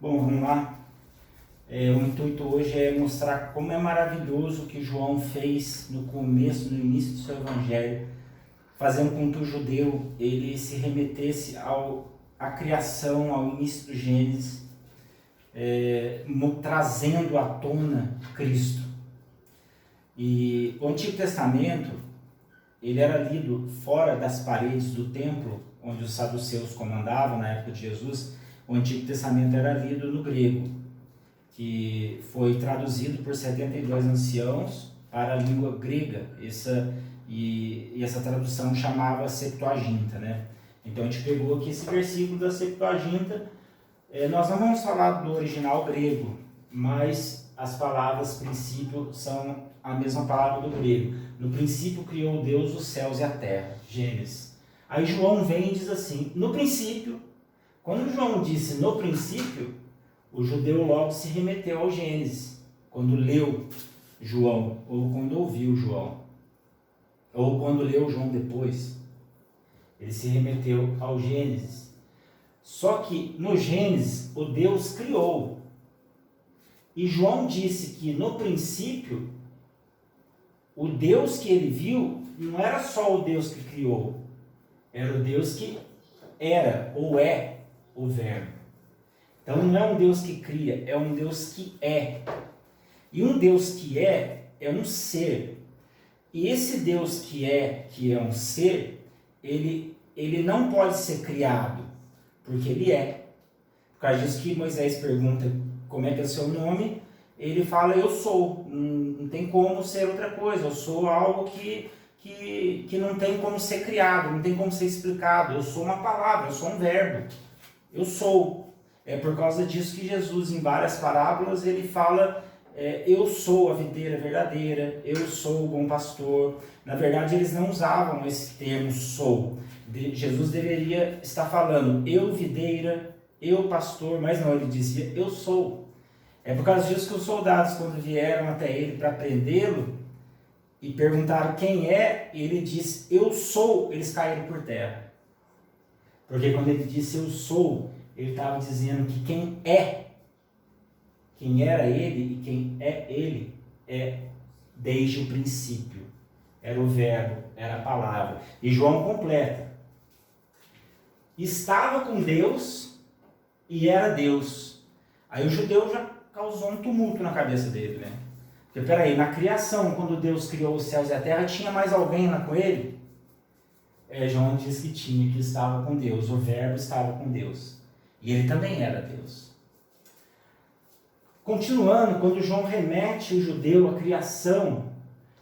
Bom, vamos lá. O intuito hoje é mostrar como é maravilhoso o que João fez no começo, no início do seu evangelho, fazendo com que o judeu ele se remetesse à criação, ao início do Gênesis, trazendo à tona Cristo. E o Antigo Testamento ele era lido fora das paredes do templo, onde os saduceus comandavam na época de Jesus. O Antigo Testamento era lido no grego, que foi traduzido por 72 anciãos para a língua grega. Essa tradução chamava Septuaginta, né? Então a gente pegou aqui esse versículo da Septuaginta. Nós não vamos falar do original grego, mas as palavras princípio são a mesma palavra do grego. No princípio criou Deus os céus e a terra. Gênesis. Aí João vem e diz assim, no princípio. Quando João disse no princípio, o judeu logo se remeteu ao Gênesis, quando leu João, ou quando ouviu João, ou quando leu João depois, ele se remeteu ao Gênesis. Só que no Gênesis, o Deus criou. E João disse que no princípio, o Deus que ele viu não era só o Deus que criou, era o Deus que era ou é o Verbo. Então não é um Deus que cria, é um Deus que é. E um Deus que é um ser. E esse Deus que é um ser, ele não pode ser criado, porque ele é. Por causa disso que Moisés pergunta como é que é o seu nome, ele fala eu sou, não tem como ser outra coisa, eu sou algo que não tem como ser criado, não tem como ser explicado, eu sou uma palavra, eu sou um verbo, eu sou. É por causa disso que Jesus, em várias parábolas, ele fala eu sou a videira verdadeira, eu sou o bom pastor. Na verdade, eles não usavam esse termo sou. Jesus deveria estar falando eu videira, eu pastor, mas não, ele dizia eu sou. É por causa disso que os soldados, quando vieram até ele para prendê-lo e perguntaram quem é, ele disse eu sou, eles caíram por terra. Porque quando ele disse eu sou, ele estava dizendo que quem era ele e quem é ele, é desde o princípio. Era o verbo, era a palavra. E João completa. Estava com Deus e era Deus. Aí o judeu já causou um tumulto na cabeça dele, né? Porque peraí, na criação, quando Deus criou os céus e a terra, tinha mais alguém lá com ele? João diz que tinha, que estava com Deus. O verbo estava com Deus. E ele também era Deus. Continuando, quando João remete o judeu à criação,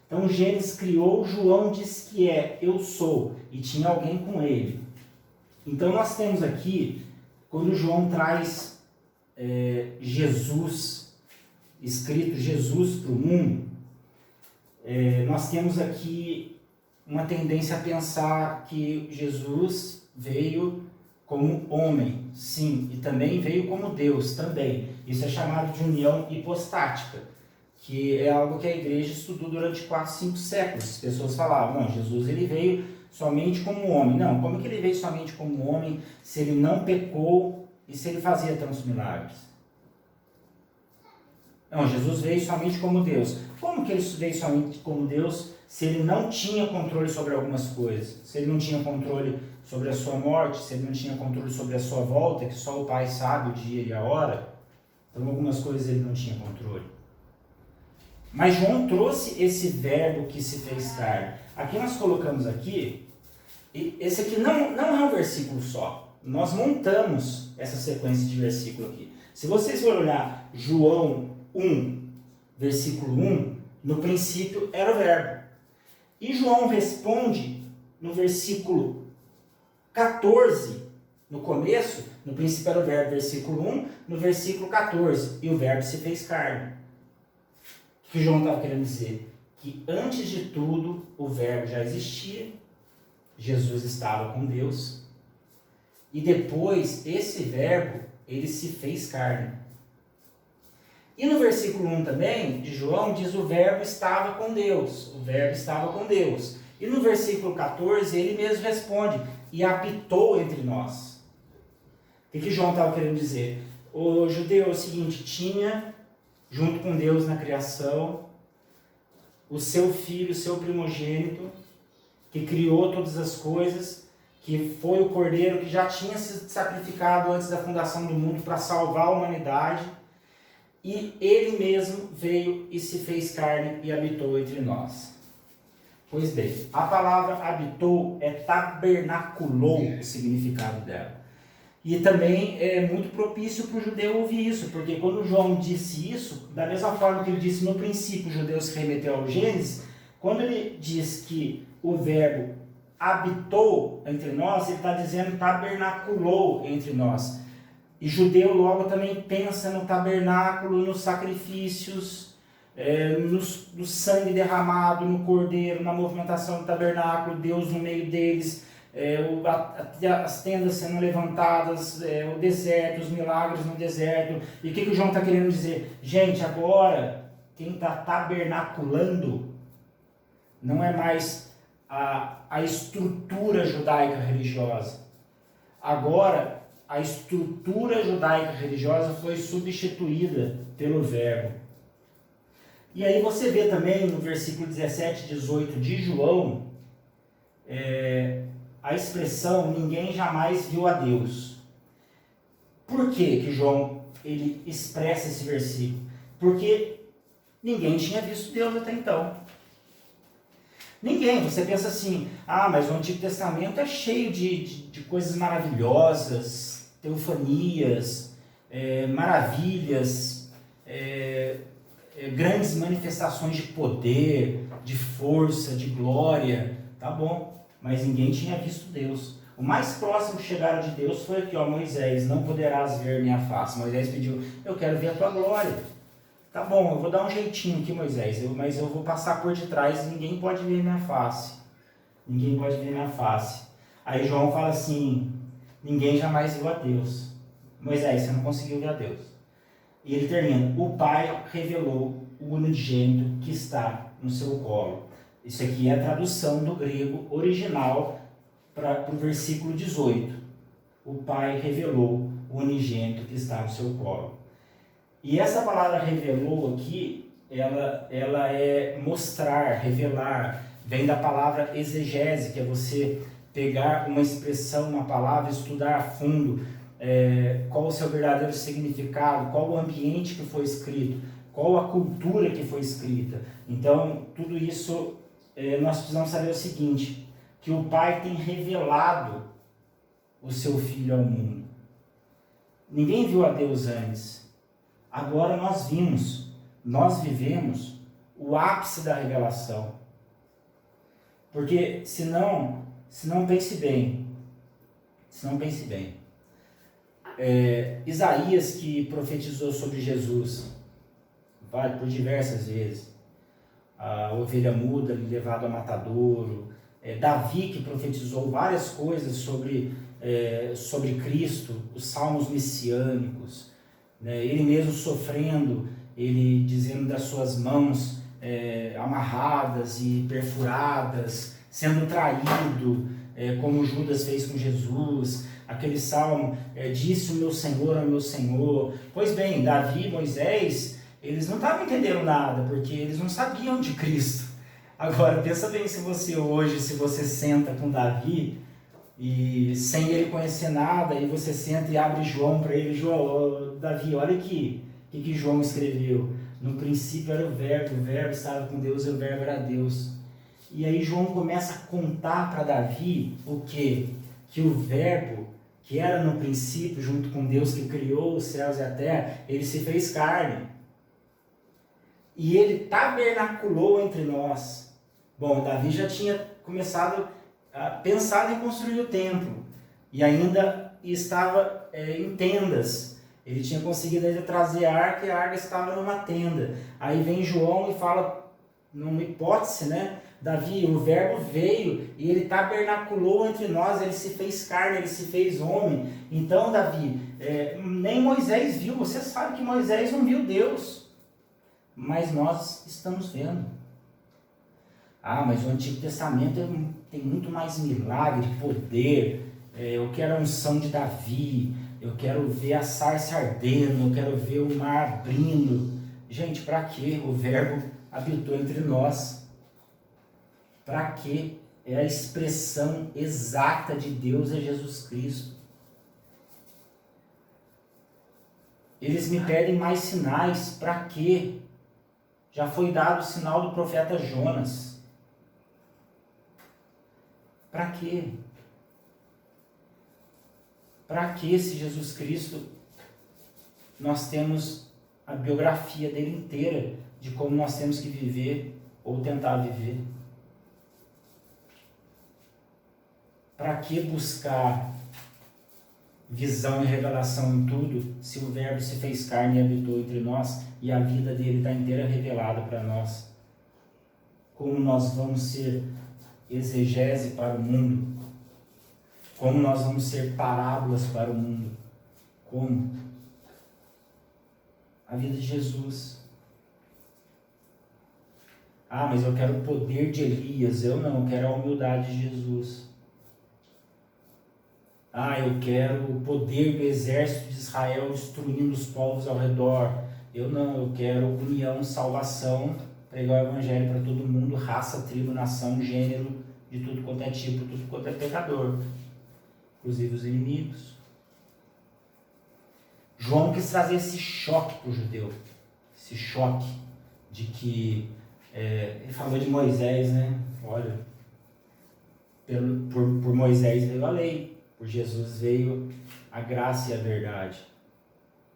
então Gênesis criou, João diz que eu sou, e tinha alguém com ele. Então nós temos aqui, quando João traz Jesus, escrito Jesus para o mundo, nós temos aqui uma tendência a pensar que Jesus veio como homem, sim, e também veio como Deus, também. Isso é chamado de união hipostática, que é algo que a igreja estudou durante 4, 5 séculos. As pessoas falavam, não, Jesus ele veio somente como homem. Não, como que ele veio somente como homem se ele não pecou e se ele fazia tantos milagres? Não, Jesus veio somente como Deus. Como que ele veio somente como Deus se ele não tinha controle sobre algumas coisas? Se ele não tinha controle sobre a sua morte, se ele não tinha controle sobre a sua volta, que só o Pai sabe o dia e a hora, então algumas coisas ele não tinha controle. Mas João trouxe esse verbo que se fez carne. Aqui nós colocamos aqui, e esse aqui não é um versículo só. Nós montamos essa sequência de versículo aqui. Se vocês forem olhar João 1, versículo 1, no princípio era o verbo. E João responde no versículo 14, no começo, no princípio era o verbo, versículo 1, no versículo 14, e o verbo se fez carne. O que João estava querendo dizer? Que antes de tudo, o verbo já existia, Jesus estava com Deus, e depois, esse verbo, ele se fez carne. E no versículo 1 também, de João, diz o verbo estava com Deus, o verbo estava com Deus. E no versículo 14, ele mesmo responde, e habitou entre nós. O que João estava querendo dizer? O judeu é o seguinte, tinha, junto com Deus na criação, o seu filho, o seu primogênito, que criou todas as coisas, que foi o cordeiro que já tinha sido sacrificado antes da fundação do mundo para salvar a humanidade, e ele mesmo veio e se fez carne e habitou entre nós. Pois bem, a palavra habitou é tabernaculou o significado dela. E também é muito propício para o judeu ouvir isso, porque quando João disse isso, da mesma forma que ele disse no princípio, o judeu se remeteu ao Gênesis, quando ele diz que o verbo habitou entre nós, ele está dizendo tabernaculou entre nós. E judeu logo também pensa no tabernáculo, nos sacrifícios, no sangue derramado, no cordeiro, na movimentação do tabernáculo, Deus no meio deles, as tendas sendo levantadas, o deserto, os milagres no deserto. E o que o João está querendo dizer? Gente, agora quem está tabernaculando não é mais a estrutura judaica religiosa. Agora a estrutura judaica religiosa foi substituída pelo verbo. E aí você vê também no versículo 17 e 18 de João, a expressão ninguém jamais viu a Deus. Por que João ele expressa esse versículo? Porque ninguém tinha visto Deus até então. Ninguém. Você pensa assim, mas o Antigo Testamento é cheio de coisas maravilhosas, teofanias, maravilhas, grandes manifestações de poder, de força, de glória. Tá bom. Mas ninguém tinha visto Deus. O mais próximo que chegaram de Deus foi aqui, Moisés, não poderás ver minha face. Moisés pediu, eu quero ver a tua glória. Tá bom, eu vou dar um jeitinho aqui, Moisés, mas eu vou passar por detrás e ninguém pode ver minha face. Ninguém pode ver minha face. Aí João fala assim, ninguém jamais viu a Deus. Moisés, você não conseguiu ver a Deus. E ele termina, o Pai revelou o unigênito que está no seu colo. Isso aqui é a tradução do grego original para o versículo 18. O Pai revelou o unigênito que está no seu colo. E essa palavra revelou aqui, ela é mostrar, revelar, vem da palavra exegese, que é você pegar uma expressão, uma palavra, estudar a fundo, qual o seu verdadeiro significado, qual o ambiente que foi escrito, qual a cultura que foi escrita. Então, tudo isso nós precisamos saber o seguinte, que o Pai tem revelado o seu Filho ao mundo. Ninguém viu a Deus antes. Agora nós vimos, nós vivemos o ápice da revelação. Porque se não pense bem, Isaías que profetizou sobre Jesus, por diversas vezes, a ovelha muda levado a matadouro, Davi que profetizou várias coisas sobre Cristo, os salmos messiânicos, ele mesmo sofrendo, ele dizendo das suas mãos amarradas e perfuradas, sendo traído, como Judas fez com Jesus, aquele salmo, disse o meu Senhor ao meu Senhor. Pois bem, Davi e Moisés, eles não estavam entendendo nada, porque eles não sabiam de Cristo. Agora, pensa bem se você senta com Davi, e sem ele conhecer nada, e você senta e abre João para ele, Davi, olha aqui, o que João escreveu. No princípio era o verbo estava com Deus e o verbo era Deus. E aí João começa a contar para Davi o quê? Que o verbo, que era no princípio, junto com Deus que criou os céus e a terra, ele se fez carne. E ele tabernaculou entre nós. Bom, Davi já tinha pensado em construir o templo. E ainda estava em tendas. Ele tinha conseguido ainda trazer a arca e a arca estava numa tenda. Aí vem João e fala, numa hipótese, né? Davi, o verbo veio e ele tabernaculou entre nós, ele se fez carne, ele se fez homem. Então, Davi, nem Moisés viu, você sabe que Moisés não viu Deus, mas nós estamos vendo. Mas o Antigo Testamento tem muito mais milagre, poder, eu quero a unção de Davi, eu quero ver a sarça ardendo, eu quero ver o mar abrindo. Gente, para quê? O Verbo habitou entre nós. Para quê? É a expressão exata de Deus, é Jesus Cristo. Eles me pedem mais sinais. Para quê? Já foi dado o sinal do profeta Jonas. Para quê? Para que, se Jesus Cristo, nós temos a biografia dele inteira de como nós temos que viver ou tentar viver? Para que buscar visão e revelação em tudo, se o Verbo se fez carne e habitou entre nós e a vida dele está inteira revelada para nós? Como nós vamos ser exegese para o mundo? Como nós vamos ser parábolas para o mundo? Como? A vida de Jesus. Ah, mas eu quero o poder de Elias. Eu não, eu quero a humildade de Jesus. Ah, eu quero o poder do exército de Israel destruindo os povos ao redor. Eu não, eu quero união, salvação, pregar o evangelho para todo mundo, raça, tribo, nação, gênero, de tudo quanto é tipo, tudo quanto é pecador. Inclusive os inimigos. João quis trazer esse choque para o judeu. Esse choque de que... ele falou de Moisés, né? Olha, por Moisés veio a lei. Por Jesus veio a graça e a verdade.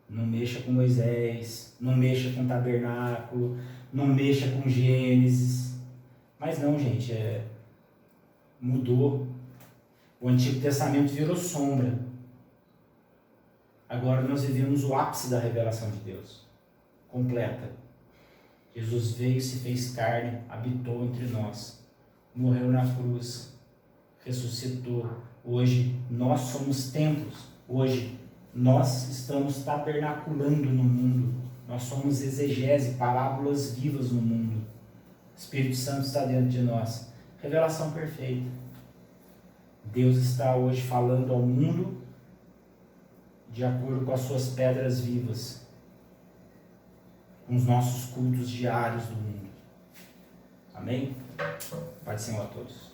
Não mexa com Moisés, não mexa com o tabernáculo, não mexa com Gênesis. Mas não, gente, mudou. O Antigo Testamento virou sombra. Agora nós vivemos o ápice da revelação de Deus. Completa. Jesus veio, se fez carne, habitou entre nós. Morreu na cruz. Ressuscitou. Hoje nós somos templos. Hoje nós estamos tabernaculando no mundo. Nós somos exegese, parábolas vivas no mundo. O Espírito Santo está dentro de nós. Revelação perfeita. Deus está hoje falando ao mundo de acordo com as suas pedras vivas, com os nossos cultos diários do mundo. Amém? Pai do Senhor a todos.